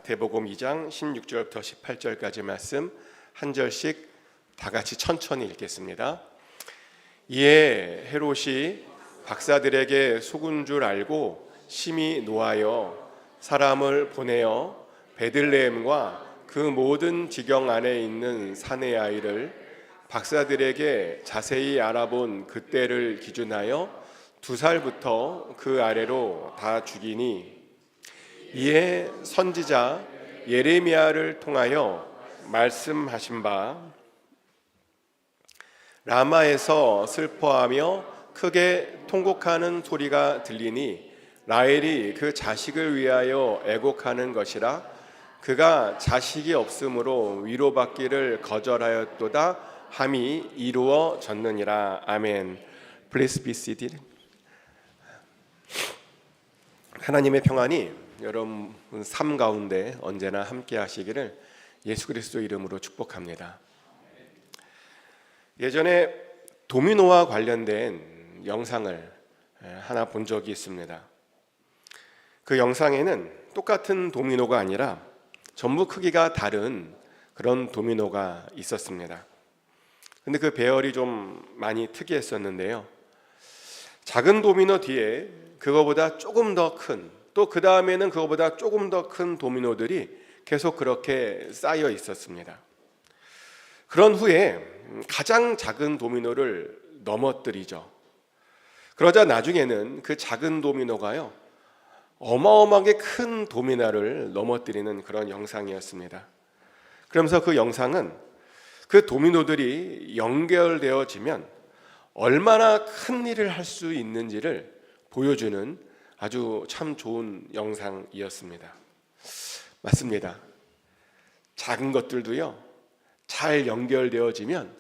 마태복음 2장 16절부터 18절까지 말씀 한 절씩 다 같이 천천히 읽겠습니다. 이에 헤롯이 박사들에게 속은 줄 알고 심히 노하여 사람을 보내어 베들레헴과 그 모든 지경 안에 있는 산의 아이를 박사들에게 자세히 알아본 그때를 기준하여 2살부터 그 아래로 다 죽이니, 이에 선지자 예레미야를 통하여 말씀하신 바 라마에서 슬퍼하며 크게 통곡하는 소리가 들리니 라헬이 그 자식을 위하여 애곡하는 것이라. 그가 자식이 없으므로 위로받기를 거절하였도다 함이 이루어졌느니라. 아멘. Please be seated. 하나님의 평안이 여러분 삶 가운데 언제나 함께 하시기를 예수 그리스도 이름으로 축복합니다. 예전에 도미노와 관련된 영상을 하나 본 적이 있습니다. 그 영상에는 똑같은 도미노가 아니라 전부 크기가 다른 그런 도미노가 있었습니다. 근데 그 배열이 좀 많이 특이했었는데요. 작은 도미노 뒤에 그거보다 조금 더 큰, 또 그 다음에는 그거보다 조금 더 큰 도미노들이 계속 그렇게 쌓여 있었습니다. 그런 후에 가장 작은 도미노를 넘어뜨리죠. 그러자 나중에는 그 작은 도미노가요, 어마어마하게 큰 도미노를 넘어뜨리는 그런 영상이었습니다. 그러면서 그 영상은 그 도미노들이 연결되어지면 얼마나 큰 일을 할 수 있는지를 보여주는 아주 참 좋은 영상이었습니다. 맞습니다. 작은 것들도요, 잘 연결되어지면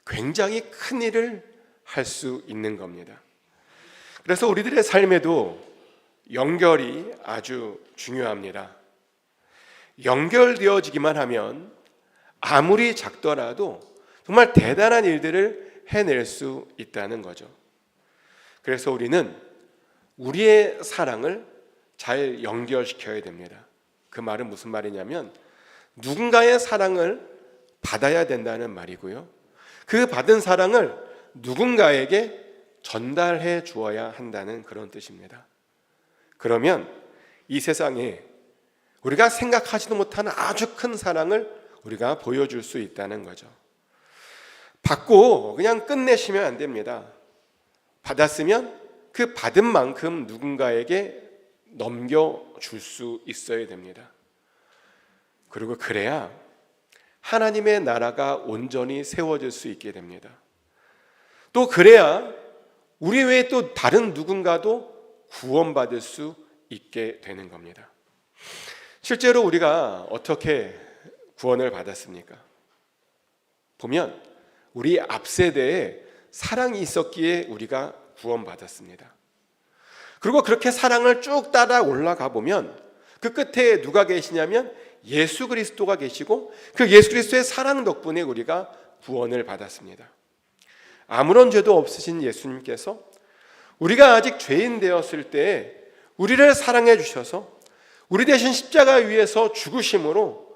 굉장히 큰 일을 할 수 있는 겁니다. 그래서 우리들의 삶에도 연결이 아주 중요합니다. 연결되어지기만 하면 아무리 작더라도 정말 대단한 일들을 해낼 수 있다는 거죠. 그래서 우리는 우리의 사랑을 잘 연결시켜야 됩니다. 그 말은 무슨 말이냐면 누군가의 사랑을 받아야 된다는 말이고요, 그 받은 사랑을 누군가에게 전달해 주어야 한다는 그런 뜻입니다. 그러면 이 세상에 우리가 생각하지도 못하는 아주 큰 사랑을 우리가 보여줄 수 있다는 거죠. 받고 그냥 끝내시면 안 됩니다. 받았으면 그 받은 만큼 누군가에게 넘겨줄 수 있어야 됩니다. 그리고 그래야 하나님의 나라가 온전히 세워질 수 있게 됩니다. 또 그래야 우리 외에 또 다른 누군가도 구원받을 수 있게 되는 겁니다. 실제로 우리가 어떻게 구원을 받았습니까? 보면 우리 앞세대에 사랑이 있었기에 우리가 구원받았습니다. 그리고 그렇게 사랑을 쭉 따라 올라가 보면 그 끝에 누가 계시냐면 예수 그리스도가 계시고, 그 예수 그리스도의 사랑 덕분에 우리가 구원을 받았습니다. 아무런 죄도 없으신 예수님께서 우리가 아직 죄인 되었을 때 우리를 사랑해 주셔서 우리 대신 십자가 위에서 죽으심으로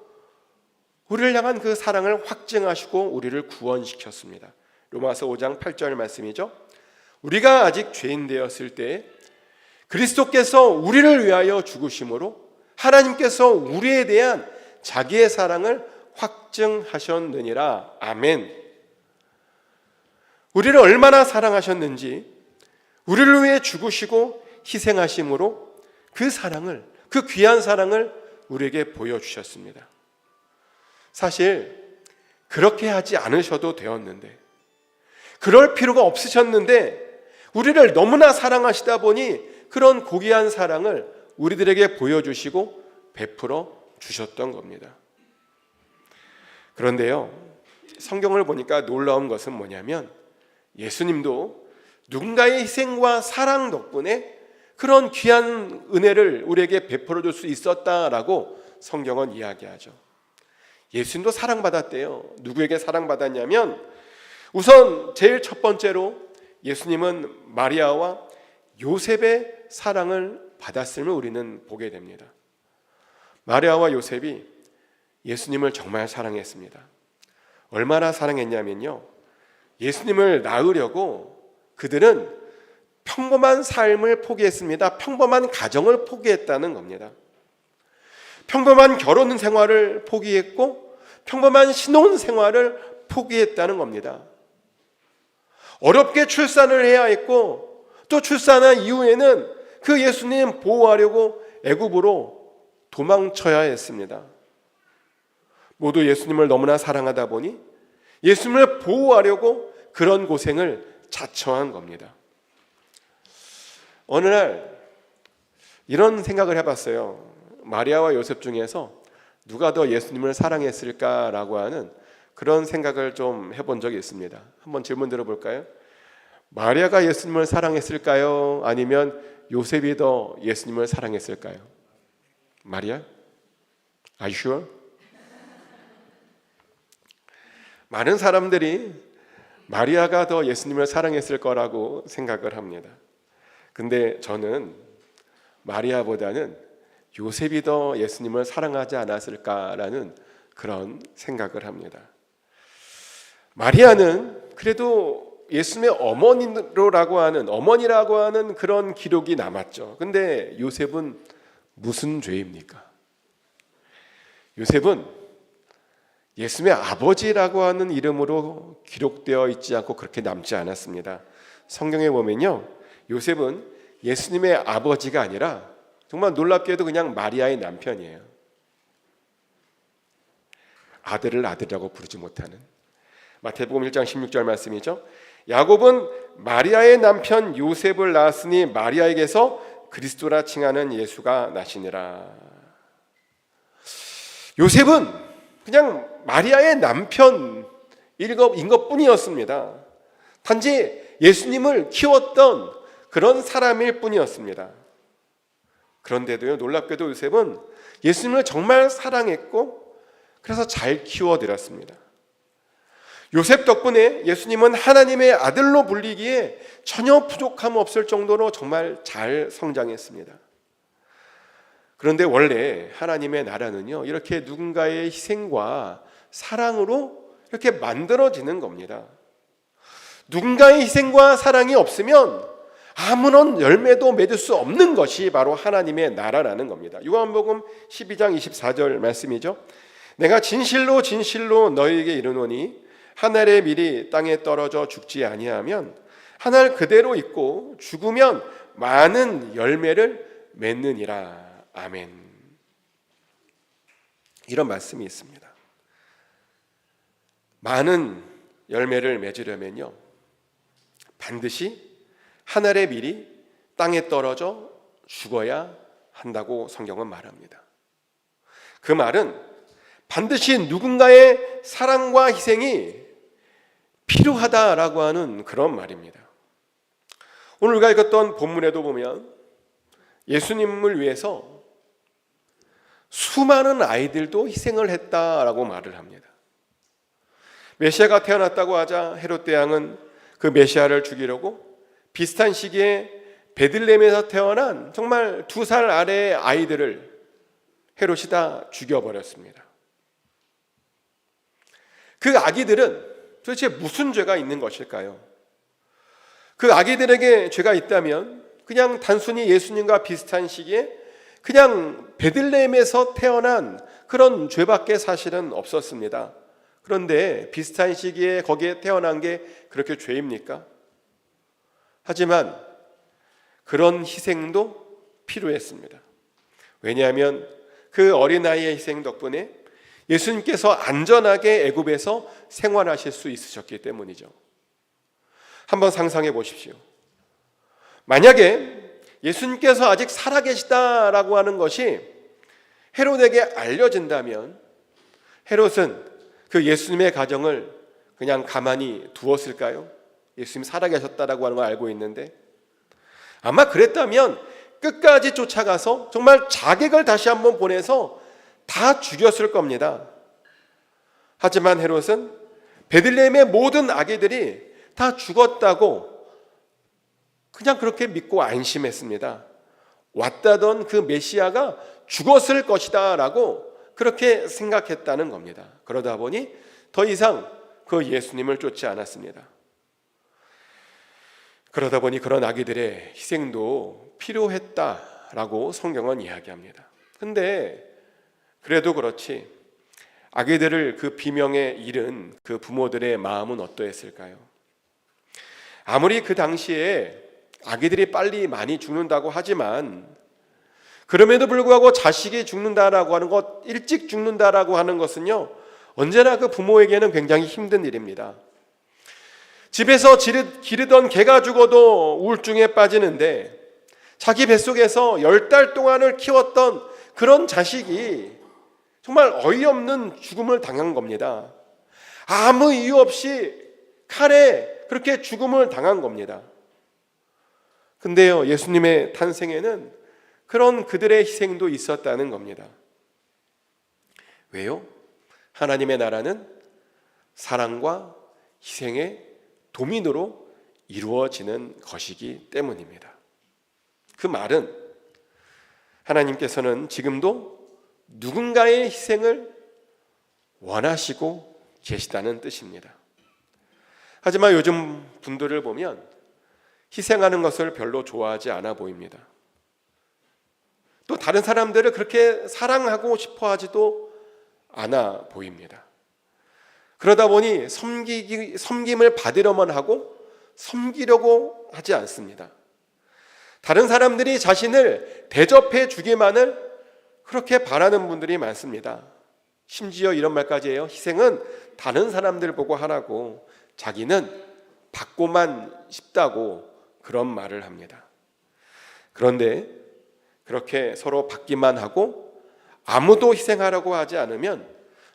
우리를 향한 그 사랑을 확증하시고 우리를 구원시켰습니다. 로마서 5장 8절 말씀이죠. 우리가 아직 죄인 되었을 때 그리스도께서 우리를 위하여 죽으심으로 하나님께서 우리에 대한 자기의 사랑을 확증하셨느니라. 아멘. 우리를 얼마나 사랑하셨는지, 우리를 위해 죽으시고 희생하심으로 그 사랑을, 그 귀한 사랑을 우리에게 보여주셨습니다. 사실 그렇게 하지 않으셔도 되었는데, 그럴 필요가 없으셨는데 우리를 너무나 사랑하시다 보니 그런 고귀한 사랑을 우리들에게 보여주시고 베풀어 주셨던 겁니다. 그런데요, 성경을 보니까 놀라운 것은 뭐냐면 예수님도 누군가의 희생과 사랑 덕분에 그런 귀한 은혜를 우리에게 베풀어 줄 수 있었다라고 성경은 이야기하죠. 예수님도 사랑받았대요. 누구에게 사랑받았냐면 우선 제일 첫 번째로 예수님은 마리아와 요셉의 사랑을 받았음을 우리는 보게 됩니다. 마리아와 요셉이 예수님을 정말 사랑했습니다. 얼마나 사랑했냐면요, 예수님을 낳으려고 그들은 평범한 삶을 포기했습니다. 평범한 가정을 포기했다는 겁니다. 평범한 결혼 생활을 포기했고 평범한 신혼 생활을 포기했다는 겁니다. 어렵게 출산을 해야 했고 또 출산한 이후에는 그 예수님 보호하려고 애굽으로 도망쳐야 했습니다. 모두 예수님을 너무나 사랑하다 보니 예수님을 보호하려고 그런 고생을 자처한 겁니다. 어느 날 이런 생각을 해봤어요. 마리아와 요셉 중에서 누가 더 예수님을 사랑했을까라고 하는 그런 생각을 좀 해본 적이 있습니다. 한번 질문 들어볼까요? 마리아가 예수님을 사랑했을까요? 아니면 요셉이 더 예수님을 사랑했을까요? 마리아? Are you sure? 많은 사람들이 마리아가 더 예수님을 사랑했을 거라고 생각을 합니다. 근데 저는 마리아보다는 요셉이 더 예수님을 사랑하지 않았을까라는 그런 생각을 합니다. 마리아는 그래도 예수님의 어머니라고 하는 그런 기록이 남았죠. 근데 요셉은 무슨 죄입니까? 요셉은 예수님의 아버지라고 하는 이름으로 기록되어 있지 않고 그렇게 남지 않았습니다. 성경에 보면요, 요셉은 예수님의 아버지가 아니라 정말 놀랍게도 그냥 마리아의 남편이에요. 아들을 아들이라고 부르지 못하는. 마태복음 1장 16절 말씀이죠. 야곱은 마리아의 남편 요셉을 낳았으니 마리아에게서 그리스도라 칭하는 예수가 나시니라. 요셉은 그냥 마리아의 남편인 것뿐이었습니다. 단지 예수님을 키웠던 그런 사람일 뿐이었습니다. 그런데도요, 놀랍게도 요셉은 예수님을 정말 사랑했고 그래서 잘 키워드렸습니다. 요셉 덕분에 예수님은 하나님의 아들로 불리기에 전혀 부족함 없을 정도로 정말 잘 성장했습니다. 그런데 원래 하나님의 나라는요, 이렇게 누군가의 희생과 사랑으로 이렇게 만들어지는 겁니다. 누군가의 희생과 사랑이 없으면 아무런 열매도 맺을 수 없는 것이 바로 하나님의 나라라는 겁니다. 요한복음 12장 24절 말씀이죠. 내가 진실로 진실로 너희에게 이르노니 하늘의 밀이 땅에 떨어져 죽지 아니하면 하늘 그대로 있고 죽으면 많은 열매를 맺느니라. 아멘. 이런 말씀이 있습니다. 많은 열매를 맺으려면요, 반드시 하늘의 밀이 땅에 떨어져 죽어야 한다고 성경은 말합니다. 그 말은 반드시 누군가의 사랑과 희생이 필요하다라고 하는 그런 말입니다. 오늘 우리가 읽었던 본문에도 보면 예수님을 위해서 수많은 아이들도 희생을 했다라고 말을 합니다. 메시아가 태어났다고 하자 헤롯 대왕은 그 메시아를 죽이려고 비슷한 시기에 베들레헴에서 태어난 정말 2살 아래의 아이들을 헤롯이 다 죽여버렸습니다. 그 아기들은 도대체 무슨 죄가 있는 것일까요? 그 아기들에게 죄가 있다면 그냥 단순히 예수님과 비슷한 시기에 그냥 베들레헴에서 태어난 그런 죄밖에 사실은 없었습니다. 그런데 비슷한 시기에 거기에 태어난 게 그렇게 죄입니까? 하지만 그런 희생도 필요했습니다. 왜냐하면 그 어린아이의 희생 덕분에 예수님께서 안전하게 애굽에서 생활하실 수 있으셨기 때문이죠. 한번 상상해 보십시오. 만약에 예수님께서 아직 살아계시다라고 하는 것이 헤롯에게 알려진다면 헤롯은 그 예수님의 가정을 그냥 가만히 두었을까요? 예수님이 살아계셨다라고 하는 걸 알고 있는데 아마 그랬다면 끝까지 쫓아가서 정말 자객을 다시 한번 보내서 다 죽였을 겁니다. 하지만 헤롯은 베들레헴의 모든 아기들이 다 죽었다고 그냥 그렇게 믿고 안심했습니다. 왔다던 그 메시아가 죽었을 것이다 라고 그렇게 생각했다는 겁니다. 그러다 보니 더 이상 그 예수님을 쫓지 않았습니다. 그러다 보니 그런 아기들의 희생도 필요했다라고 성경은 이야기합니다. 근데 그래도 그렇지 아기들을 그 비명에 잃은 그 부모들의 마음은 어떠했을까요? 아무리 그 당시에 아기들이 빨리 많이 죽는다고 하지만 그럼에도 불구하고 자식이 죽는다라고 하는 것, 일찍 죽는다라고 하는 것은요, 언제나 그 부모에게는 굉장히 힘든 일입니다. 집에서 기르던 개가 죽어도 우울증에 빠지는데 자기 뱃속에서 10달 동안을 키웠던 그런 자식이 정말 어이없는 죽음을 당한 겁니다. 아무 이유 없이 칼에 그렇게 죽음을 당한 겁니다. 근데요, 예수님의 탄생에는 그런 그들의 희생도 있었다는 겁니다. 왜요? 하나님의 나라는 사랑과 희생의 도민으로 이루어지는 것이기 때문입니다. 그 말은 하나님께서는 지금도 누군가의 희생을 원하시고 계시다는 뜻입니다. 하지만 요즘 분들을 보면 희생하는 것을 별로 좋아하지 않아 보입니다. 또 다른 사람들을 그렇게 사랑하고 싶어 하지도 않아 보입니다. 그러다 보니 섬김을 받으려만 하고 섬기려고 하지 않습니다. 다른 사람들이 자신을 대접해 주기만을 그렇게 바라는 분들이 많습니다. 심지어 이런 말까지 해요. 희생은 다른 사람들 보고 하라고, 자기는 받고만 싶다고 그런 말을 합니다. 그런데 그렇게 서로 받기만 하고 아무도 희생하라고 하지 않으면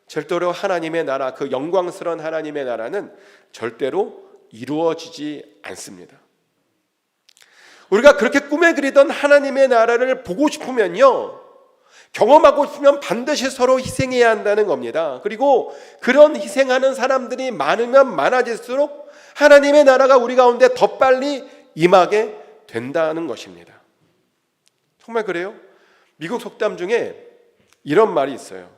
절대로 하나님의 나라, 그 영광스러운 하나님의 나라는 절대로 이루어지지 않습니다. 우리가 그렇게 꿈에 그리던 하나님의 나라를 보고 싶으면요, 경험하고 싶으면 반드시 서로 희생해야 한다는 겁니다. 그리고 그런 희생하는 사람들이 많으면 많아질수록 하나님의 나라가 우리 가운데 더 빨리 임하게 된다는 것입니다. 정말 그래요? 미국 속담 중에 이런 말이 있어요.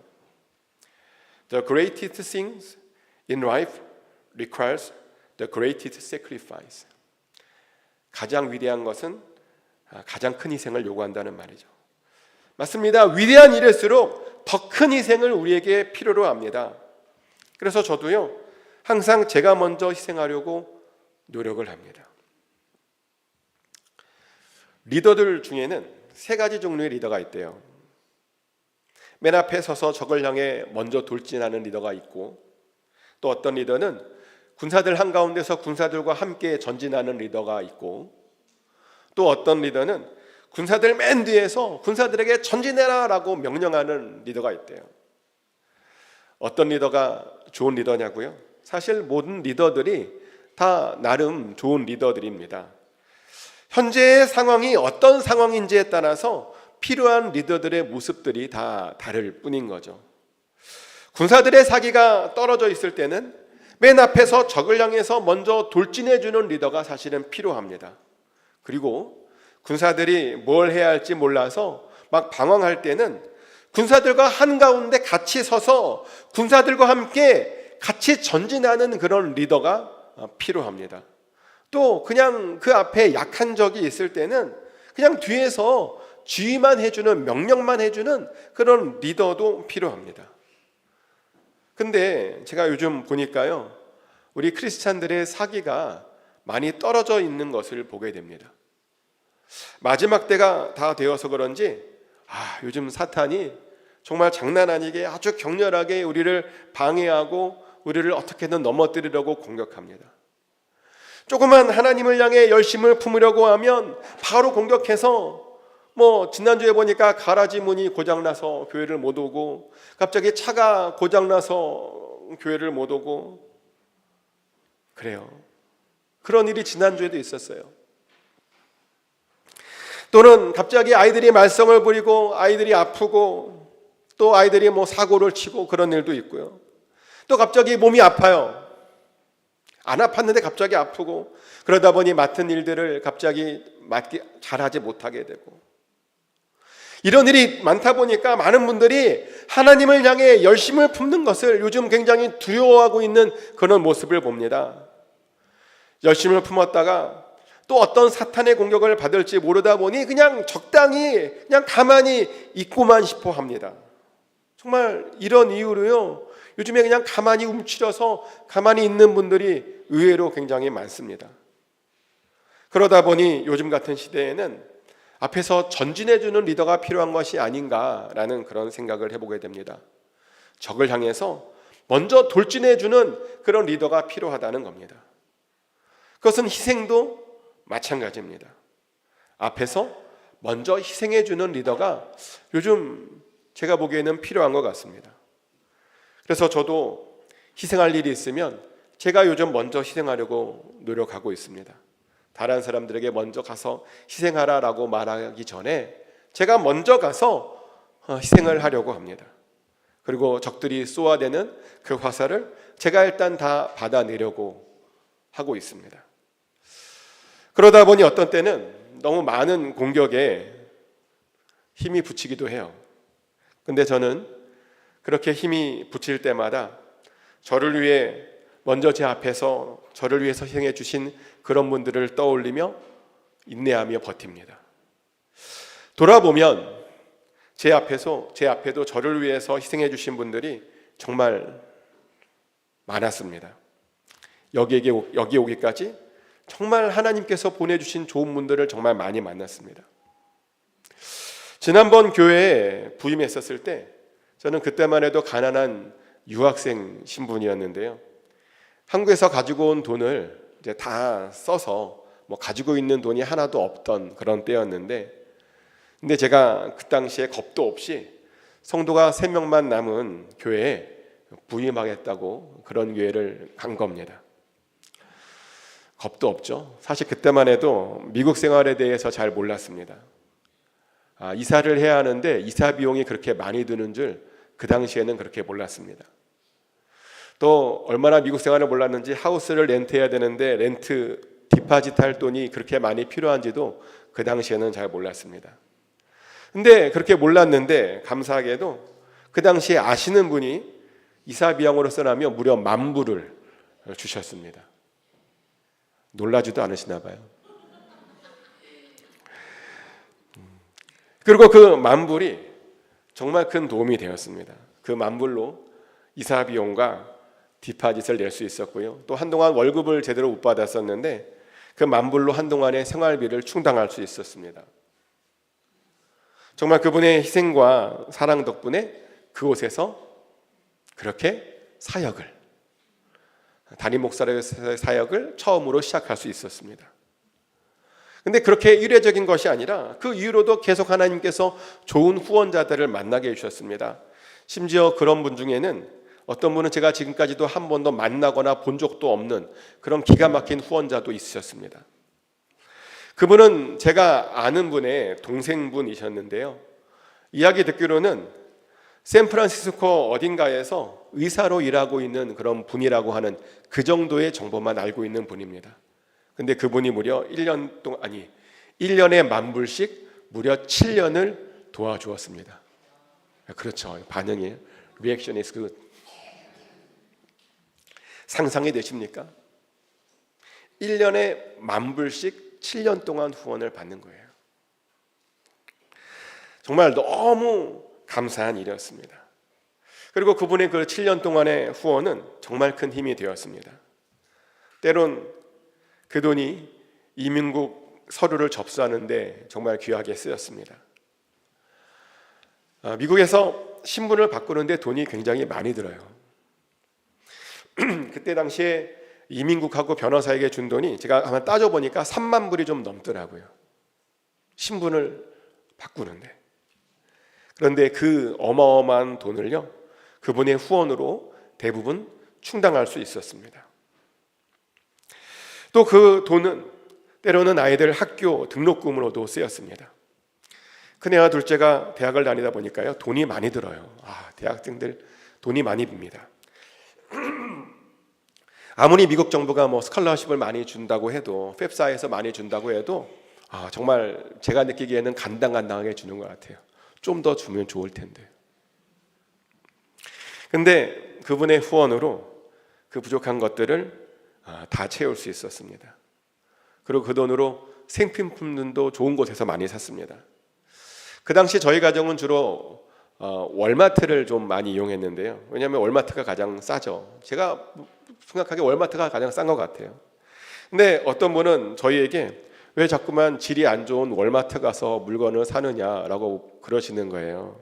The greatest things in life requires the greatest sacrifice. 가장 위대한 것은 가장 큰 희생을 요구한다는 말이죠. 맞습니다. 위대한 일일수록 더 큰 희생을 우리에게 필요로 합니다. 그래서 저도요, 항상 제가 먼저 희생하려고 노력을 합니다. 리더들 중에는 3가지 종류의 리더가 있대요. 맨 앞에 서서 적을 향해 먼저 돌진하는 리더가 있고, 또 어떤 리더는 군사들 한가운데서 군사들과 함께 전진하는 리더가 있고, 또 어떤 리더는 군사들 맨 뒤에서 군사들에게 전진해라 라고 명령하는 리더가 있대요. 어떤 리더가 좋은 리더냐고요? 사실 모든 리더들이 다 나름 좋은 리더들입니다. 현재의 상황이 어떤 상황인지에 따라서 필요한 리더들의 모습들이 다 다를 뿐인 거죠. 군사들의 사기가 떨어져 있을 때는 맨 앞에서 적을 향해서 먼저 돌진해주는 리더가 사실은 필요합니다. 그리고 군사들이 뭘 해야 할지 몰라서 막 방황할 때는 군사들과 한가운데 같이 서서 군사들과 함께 같이 전진하는 그런 리더가 필요합니다. 또 그냥 그 앞에 약한 적이 있을 때는 그냥 뒤에서 지휘만 해주는, 명령만 해주는 그런 리더도 필요합니다. 근데 제가 요즘 보니까요, 우리 크리스찬들의 사기가 많이 떨어져 있는 것을 보게 됩니다. 마지막 때가 다 되어서 그런지 요즘 사탄이 정말 장난 아니게 아주 격렬하게 우리를 방해하고 우리를 어떻게든 넘어뜨리려고 공격합니다. 조그만 하나님을 향해 열심을 품으려고 하면 바로 공격해서, 지난주에 보니까 가라지 문이 고장나서 교회를 못 오고, 갑자기 차가 고장나서 교회를 못 오고, 그래요. 그런 일이 지난주에도 있었어요. 또는 갑자기 아이들이 말썽을 부리고 아이들이 아프고, 또 아이들이 사고를 치고 그런 일도 있고요. 또 갑자기 몸이 아파요. 안 아팠는데 갑자기 아프고, 그러다 보니 맡은 일들을 갑자기 잘하지 못하게 되고, 이런 일이 많다 보니까 많은 분들이 하나님을 향해 열심을 품는 것을 요즘 굉장히 두려워하고 있는 그런 모습을 봅니다. 열심을 품었다가 또 어떤 사탄의 공격을 받을지 모르다 보니 그냥 적당히 그냥 가만히 있고만 싶어 합니다. 정말 이런 이유로요, 요즘에 그냥 가만히 움츠려서 가만히 있는 분들이 의외로 굉장히 많습니다. 그러다 보니 요즘 같은 시대에는 앞에서 전진해주는 리더가 필요한 것이 아닌가라는 그런 생각을 해보게 됩니다. 적을 향해서 먼저 돌진해주는 그런 리더가 필요하다는 겁니다. 그것은 희생도 마찬가지입니다. 앞에서 먼저 희생해주는 리더가 요즘 제가 보기에는 필요한 것 같습니다. 그래서 저도 희생할 일이 있으면 제가 요즘 먼저 희생하려고 노력하고 있습니다. 다른 사람들에게 먼저 가서 희생하라라고 말하기 전에 제가 먼저 가서 희생을 하려고 합니다. 그리고 적들이 쏘아대는 그 화살을 제가 일단 다 받아내려고 하고 있습니다. 그러다 보니 어떤 때는 너무 많은 공격에 힘이 붙이기도 해요. 근데 저는 그렇게 힘이 붙일 때마다 저를 위해 먼저 제 앞에서 저를 위해서 희생해 주신 그런 분들을 떠올리며 인내하며 버팁니다. 돌아보면 제 앞에도 저를 위해서 희생해 주신 분들이 정말 많았습니다. 여기 오기까지 정말 하나님께서 보내주신 좋은 분들을 정말 많이 만났습니다. 지난번 교회에 부임했었을 때 저는 그때만 해도 가난한 유학생 신분이었는데요. 한국에서 가지고 온 돈을 이제 다 써서 가지고 있는 돈이 하나도 없던 그런 때였는데, 근데 제가 그 당시에 겁도 없이 성도가 3명만 남은 교회에 부임하겠다고 그런 교회를 간 겁니다. 겁도 없죠. 사실 그때만 해도 미국 생활에 대해서 잘 몰랐습니다. 이사를 해야 하는데 이사 비용이 그렇게 많이 드는 줄 그 당시에는 그렇게 몰랐습니다. 또 얼마나 미국 생활을 몰랐는지 하우스를 렌트해야 되는데 렌트 디파짓 할 돈이 그렇게 많이 필요한지도 그 당시에는 잘 몰랐습니다. 근데 그렇게 몰랐는데 감사하게도 그 당시에 아시는 분이 이사 비용으로 써라며 무려 $10,000을 주셨습니다. 놀라지도 않으시나 봐요. 그리고 그 $10,000이 정말 큰 도움이 되었습니다. 그 $10,000로 이사 비용과 디파짓을 낼 수 있었고요. 또 한동안 월급을 제대로 못 받았었는데 그 $10,000로 한동안의 생활비를 충당할 수 있었습니다. 정말 그분의 희생과 사랑 덕분에 그곳에서 그렇게 담임 목사의 사역을 처음으로 시작할 수 있었습니다. 근데 그렇게 이례적인 것이 아니라 그 이후로도 계속 하나님께서 좋은 후원자들을 만나게 해주셨습니다. 심지어 그런 분 중에는 어떤 분은 제가 지금까지도 한 번도 만나거나 본 적도 없는 그런 기가 막힌 후원자도 있으셨습니다. 그분은 제가 아는 분의 동생분이셨는데요. 이야기 듣기로는 샌프란시스코 어딘가에서 의사로 일하고 있는 그런 분이라고 하는 그 정도의 정보만 알고 있는 분입니다. 근데 그분이 무려 1년에 $10,000씩 무려 7년을 도와주었습니다. 그렇죠. 반응이 리액션 is good. 상상이 되십니까? 1년에 $10,000씩 7년 동안 후원을 받는 거예요. 정말 너무 감사한 일이었습니다. 그리고 그분의 그 7년 동안의 후원은 정말 큰 힘이 되었습니다. 때론 그 돈이 이민국 서류를 접수하는데 정말 귀하게 쓰였습니다. 미국에서 신분을 바꾸는데 돈이 굉장히 많이 들어요. 그때 당시에 이민국하고 변호사에게 준 돈이 제가 한번 따져보니까 30,000불이 좀 넘더라고요. 신분을 바꾸는데. 그런데 그 어마어마한 돈을요, 그분의 후원으로 대부분 충당할 수 있었습니다. 또 그 돈은 때로는 아이들 학교 등록금으로도 쓰였습니다. 큰애와 둘째가 대학을 다니다 보니까요, 돈이 많이 들어요. 대학생들 돈이 많이 듭니다. 아무리 미국 정부가 스칼러십을 많이 준다고 해도, 펩사에서 많이 준다고 해도 정말 제가 느끼기에는 간당간당하게 주는 것 같아요. 좀 더 주면 좋을 텐데. 근데 그분의 후원으로 그 부족한 것들을 다 채울 수 있었습니다. 그리고 그 돈으로 생필품도 좋은 곳에서 많이 샀습니다. 그 당시 저희 가정은 주로 월마트를 좀 많이 이용했는데요. 왜냐하면 월마트가 가장 싸죠. 제가 생각하기에 월마트가 가장 싼 것 같아요. 근데 어떤 분은 저희에게 왜 자꾸만 질이 안 좋은 월마트 가서 물건을 사느냐라고 그러시는 거예요.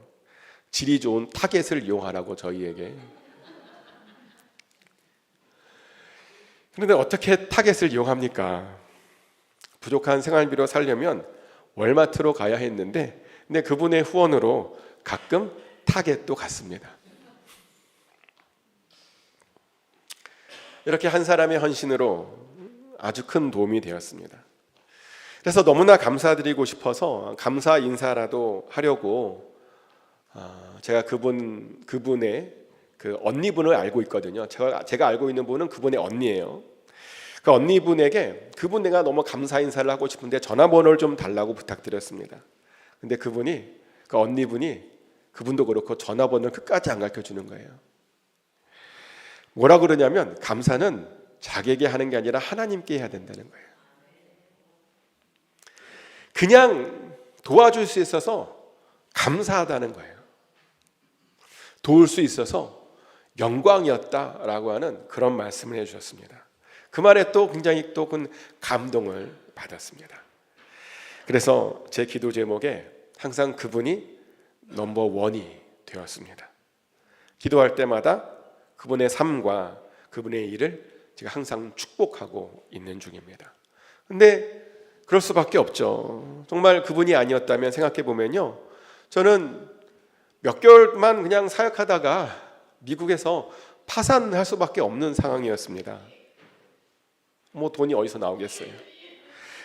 질이 좋은 타겟을 이용하라고 저희에게. 그런데 어떻게 타겟을 이용합니까? 부족한 생활비로 살려면 월마트로 가야 했는데, 근데 그분의 후원으로 가끔 타겟도 갔습니다. 이렇게 한 사람의 헌신으로 아주 큰 도움이 되었습니다. 그래서 너무나 감사드리고 싶어서 감사 인사라도 하려고 제가 그분의 그 언니분을 알고 있거든요. 제가 알고 있는 분은 그분의 언니예요. 그 언니분에게 그분 내가 너무 감사 인사를 하고 싶은데 전화번호를 좀 달라고 부탁드렸습니다. 근데 그 언니분이 그분도 그렇고 전화번호를 끝까지 안 가르쳐 주는 거예요. 뭐라 그러냐면 감사는 자기에게 하는 게 아니라 하나님께 해야 된다는 거예요. 그냥 도와줄 수 있어서 감사하다는 거예요. 도울 수 있어서 영광이었다라고 하는 그런 말씀을 해주셨습니다. 그 말에 또 굉장히 또 큰 감동을 받았습니다. 그래서 제 기도 제목에 항상 그분이 넘버원이 되었습니다. 기도할 때마다 그분의 삶과 그분의 일을 제가 항상 축복하고 있는 중입니다. 근데 그럴 수밖에 없죠. 정말 그분이 아니었다면 생각해 보면요, 저는 몇 개월만 그냥 사역하다가 미국에서 파산할 수밖에 없는 상황이었습니다. 뭐 돈이 어디서 나오겠어요.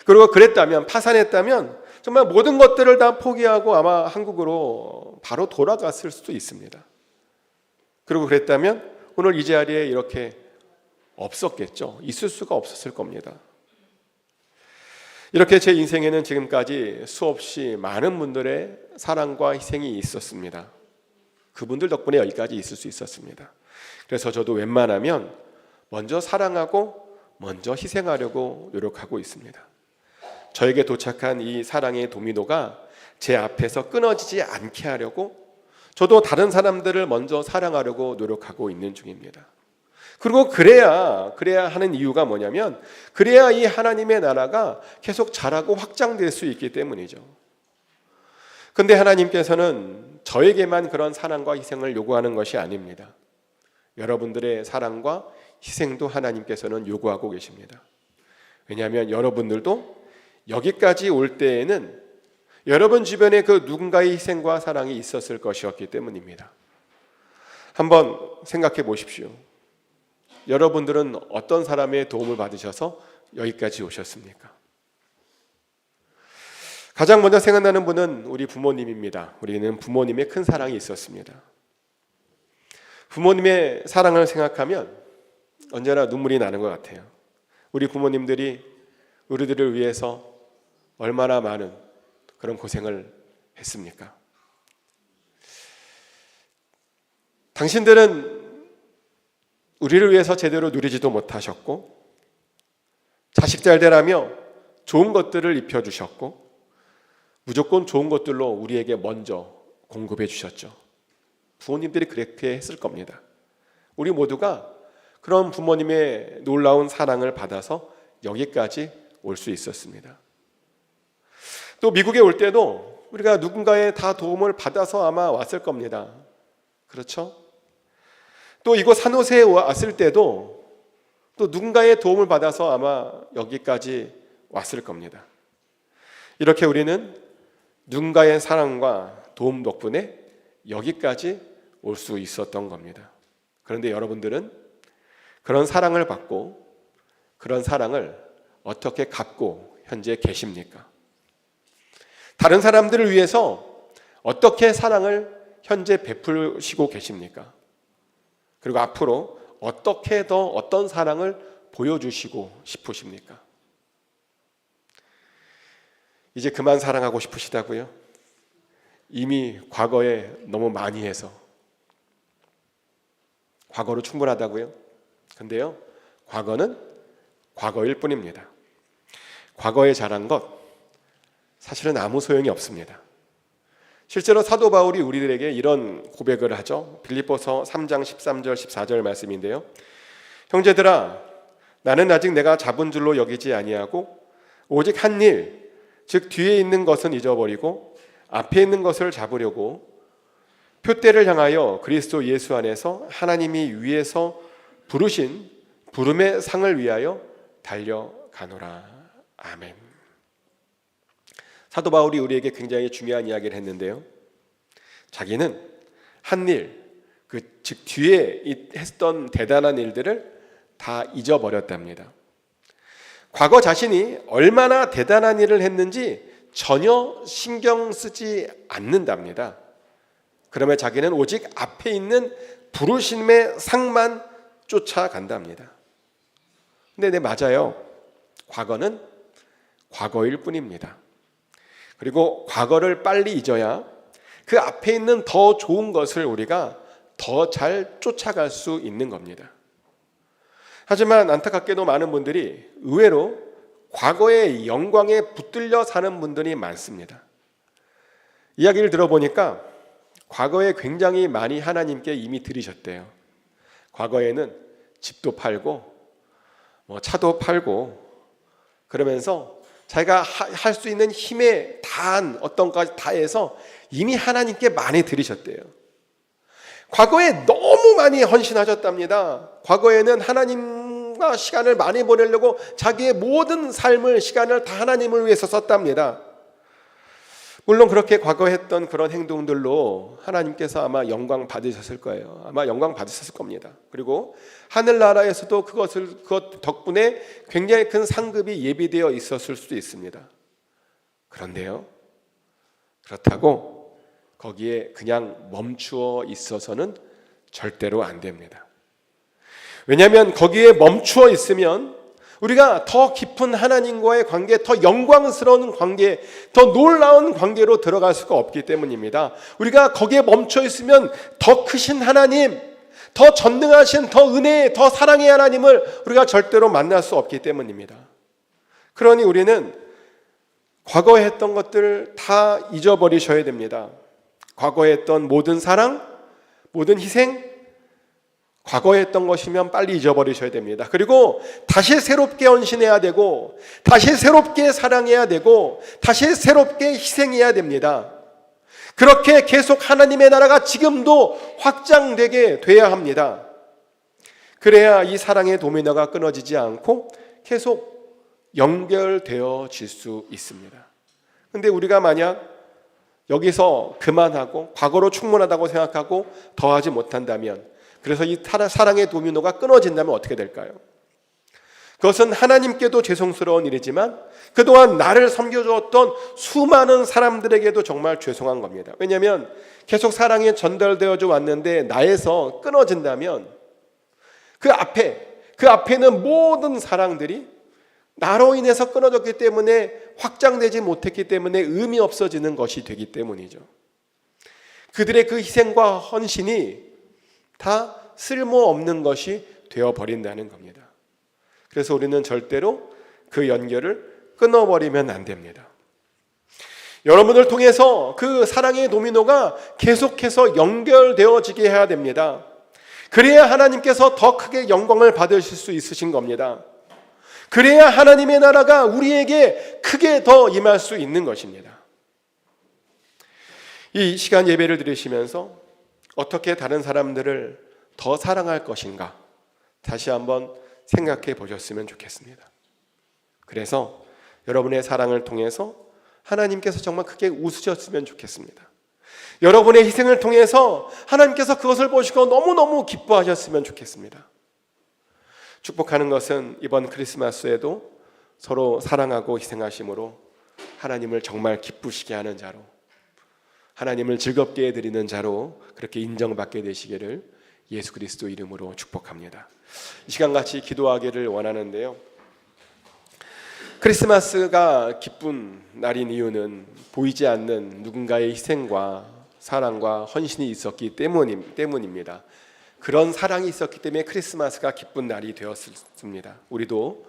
그리고 파산했다면 정말 모든 것들을 다 포기하고 아마 한국으로 바로 돌아갔을 수도 있습니다. 그리고 그랬다면 오늘 이 자리에 이렇게 없었겠죠. 있을 수가 없었을 겁니다. 이렇게 제 인생에는 지금까지 수없이 많은 분들의 사랑과 희생이 있었습니다. 그분들 덕분에 여기까지 있을 수 있었습니다. 그래서 저도 웬만하면 먼저 사랑하고 먼저 희생하려고 노력하고 있습니다. 저에게 도착한 이 사랑의 도미노가 제 앞에서 끊어지지 않게 하려고 저도 다른 사람들을 먼저 사랑하려고 노력하고 있는 중입니다. 그리고 그래야 하는 이유가 뭐냐면 그래야 이 하나님의 나라가 계속 자라고 확장될 수 있기 때문이죠. 그런데 하나님께서는 저에게만 그런 사랑과 희생을 요구하는 것이 아닙니다. 여러분들의 사랑과 희생도 하나님께서는 요구하고 계십니다. 왜냐하면 여러분들도 여기까지 올 때에는 여러분 주변에 그 누군가의 희생과 사랑이 있었을 것이었기 때문입니다. 한번 생각해 보십시오. 여러분들은 어떤 사람의 도움을 받으셔서 여기까지 오셨습니까? 가장 먼저 생각나는 분은 우리 부모님입니다. 우리는 부모님의 큰 사랑이 있었습니다. 부모님의 사랑을 생각하면 언제나 눈물이 나는 것 같아요. 우리 부모님들이 우리들을 위해서 얼마나 많은 그런 고생을 했습니까? 당신들은 우리를 위해서 제대로 누리지도 못하셨고 자식 잘 되라며 좋은 것들을 입혀주셨고 무조건 좋은 것들로 우리에게 먼저 공급해 주셨죠. 부모님들이 그렇게 했을 겁니다. 우리 모두가 그런 부모님의 놀라운 사랑을 받아서 여기까지 올 수 있었습니다. 또 미국에 올 때도 우리가 누군가의 다 도움을 받아서 아마 왔을 겁니다. 그렇죠? 또 이곳 산호세에 왔을 때도 또 누군가의 도움을 받아서 아마 여기까지 왔을 겁니다. 이렇게 우리는 누군가의 사랑과 도움 덕분에 여기까지 올 수 있었던 겁니다. 그런데 여러분들은 그런 사랑을 받고 그런 사랑을 어떻게 갖고 현재 계십니까? 다른 사람들을 위해서 어떻게 사랑을 현재 베푸시고 계십니까? 그리고 앞으로 어떻게 더 어떤 사랑을 보여주시고 싶으십니까? 이제 그만 사랑하고 싶으시다고요? 이미 과거에 너무 많이 해서 과거로 충분하다고요? 근데요, 과거는 과거일 뿐입니다. 과거에 잘한 것 사실은 아무 소용이 없습니다. 실제로 사도 바울이 우리들에게 이런 고백을 하죠. 빌립보서 3장 13절 14절 말씀인데요. 형제들아, 나는 아직 내가 잡은 줄로 여기지 아니하고 오직 한 일, 즉 뒤에 있는 것은 잊어버리고 앞에 있는 것을 잡으려고 표대를 향하여 그리스도 예수 안에서 하나님이 위에서 부르신 부름의 상을 위하여 달려가노라. 아멘. 사도 바울이 우리에게 굉장히 중요한 이야기를 했는데요. 자기는 한 일, 즉 뒤에 했던 대단한 일들을 다 잊어버렸답니다. 과거 자신이 얼마나 대단한 일을 했는지 전혀 신경 쓰지 않는답니다. 그러면 자기는 오직 앞에 있는 부르심의 상만 쫓아간답니다. 근데 맞아요. 과거는 과거일 뿐입니다. 그리고 과거를 빨리 잊어야 그 앞에 있는 더 좋은 것을 우리가 더 잘 쫓아갈 수 있는 겁니다. 하지만 안타깝게도 많은 분들이 의외로 과거의 영광에 붙들려 사는 분들이 많습니다. 이야기를 들어보니까 과거에 굉장히 많이 하나님께 이미 드리셨대요. 과거에는 집도 팔고 차도 팔고 그러면서 자기가 할 수 있는 힘에 다한 어떤 것까지 다해서 이미 하나님께 많이 드리셨대요. 과거에 너무 많이 헌신하셨답니다. 과거에는 하나님과 시간을 많이 보내려고 자기의 모든 삶을 시간을 다 하나님을 위해서 썼답니다. 물론 그렇게 과거에 했던 그런 행동들로 하나님께서 아마 영광 받으셨을 거예요. 아마 영광 받으셨을 겁니다. 그리고 하늘나라에서도 그것 덕분에 굉장히 큰 상급이 예비되어 있었을 수도 있습니다. 그런데요, 그렇다고 거기에 그냥 멈추어 있어서는 절대로 안 됩니다. 왜냐하면 거기에 멈추어 있으면 우리가 더 깊은 하나님과의 관계, 더 영광스러운 관계, 더 놀라운 관계로 들어갈 수가 없기 때문입니다. 우리가 거기에 멈춰 있으면 더 크신 하나님, 더 전능하신, 더 은혜의, 더 사랑의 하나님을 우리가 절대로 만날 수 없기 때문입니다. 그러니 우리는 과거에 했던 것들을 다 잊어버리셔야 됩니다. 과거에 했던 모든 사랑, 모든 희생, 과거에 했던 것이면 빨리 잊어버리셔야 됩니다. 그리고 다시 새롭게 헌신해야 되고, 다시 새롭게 사랑해야 되고, 다시 새롭게 희생해야 됩니다. 그렇게 계속 하나님의 나라가 지금도 확장되게 돼야 합니다. 그래야 이 사랑의 도미노가 끊어지지 않고 계속 연결되어질 수 있습니다. 근데 우리가 만약 여기서 그만하고 과거로 충분하다고 생각하고 더하지 못한다면, 그래서 이 사랑의 도미노가 끊어진다면 어떻게 될까요? 그것은 하나님께도 죄송스러운 일이지만 그동안 나를 섬겨주었던 수많은 사람들에게도 정말 죄송한 겁니다. 왜냐하면 계속 사랑이 전달되어져 왔는데 나에서 끊어진다면 그 앞에는 모든 사랑들이 나로 인해서 끊어졌기 때문에 확장되지 못했기 때문에 의미 없어지는 것이 되기 때문이죠. 그들의 그 희생과 헌신이 다 쓸모없는 것이 되어버린다는 겁니다. 그래서 우리는 절대로 그 연결을 끊어버리면 안 됩니다. 여러분을 통해서 그 사랑의 도미노가 계속해서 연결되어지게 해야 됩니다. 그래야 하나님께서 더 크게 영광을 받으실 수 있으신 겁니다. 그래야 하나님의 나라가 우리에게 크게 더 임할 수 있는 것입니다. 이 시간 예배를 드리시면서 어떻게 다른 사람들을 더 사랑할 것인가 다시 한번 생각해 보셨으면 좋겠습니다. 그래서 여러분의 사랑을 통해서 하나님께서 정말 크게 웃으셨으면 좋겠습니다. 여러분의 희생을 통해서 하나님께서 그것을 보시고 너무너무 기뻐하셨으면 좋겠습니다. 축복하는 것은 이번 크리스마스에도 서로 사랑하고 희생하심으로 하나님을 정말 기쁘시게 하는 자로, 하나님을 즐겁게 해드리는 자로 그렇게 인정받게 되시기를 예수 그리스도 이름으로 축복합니다. 이 시간 같이 기도하기를 원하는데요. 크리스마스가 기쁜 날인 이유는 보이지 않는 누군가의 희생과 사랑과 헌신이 있었기 때문입니다. 그런 사랑이 있었기 때문에 크리스마스가 기쁜 날이 되었습니다. 우리도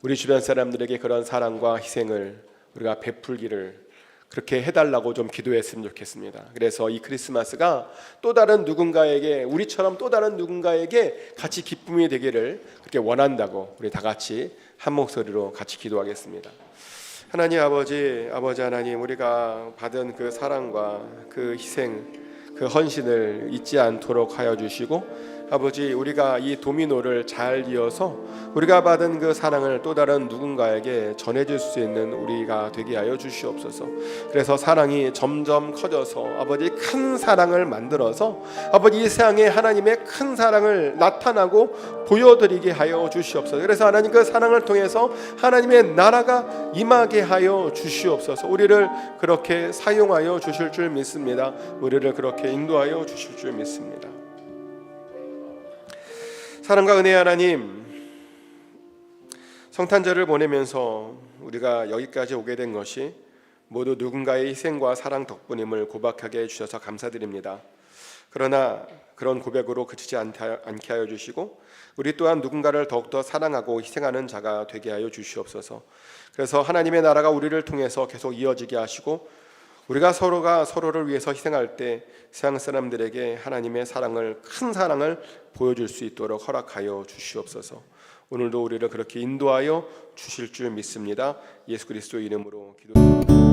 우리 주변 사람들에게 그런 사랑과 희생을 우리가 베풀기를 그렇게 해달라고 좀 기도했으면 좋겠습니다. 그래서 이 크리스마스가 또 다른 누군가에게, 우리처럼 또 다른 누군가에게 같이 기쁨이 되기를 그렇게 원한다고 우리 다 같이 한 목소리로 같이 기도하겠습니다. 하나님 아버지 하나님, 우리가 받은 그 사랑과 그 희생, 그 헌신을 잊지 않도록 하여 주시고, 아버지, 우리가 이 도미노를 잘 이어서 우리가 받은 그 사랑을 또 다른 누군가에게 전해줄 수 있는 우리가 되게 하여 주시옵소서. 그래서 사랑이 점점 커져서 아버지 큰 사랑을 만들어서 아버지 이 세상에 하나님의 큰 사랑을 나타나고 보여드리게 하여 주시옵소서. 그래서 하나님 그 사랑을 통해서 하나님의 나라가 임하게 하여 주시옵소서. 우리를 그렇게 사용하여 주실 줄 믿습니다. 우리를 그렇게 인도하여 주실 줄 믿습니다. 사랑과 은혜의 하나님, 성탄절을 보내면서 우리가 여기까지 오게 된 것이 모두 누군가의 희생과 사랑 덕분임을 고백하게 해주셔서 감사드립니다. 그러나 그런 고백으로 그치지 않게 하여 주시고 우리 또한 누군가를 더욱더 사랑하고 희생하는 자가 되게 하여 주시옵소서. 그래서 하나님의 나라가 우리를 통해서 계속 이어지게 하시고 우리가 서로가 서로를 위해서 희생할 때 세상 사람들에게 하나님의 사랑을, 큰 사랑을 보여줄 수 있도록 허락하여 주시옵소서. 오늘도 우리를 그렇게 인도하여 주실 줄 믿습니다. 예수 그리스도 이름으로 기도드립니다.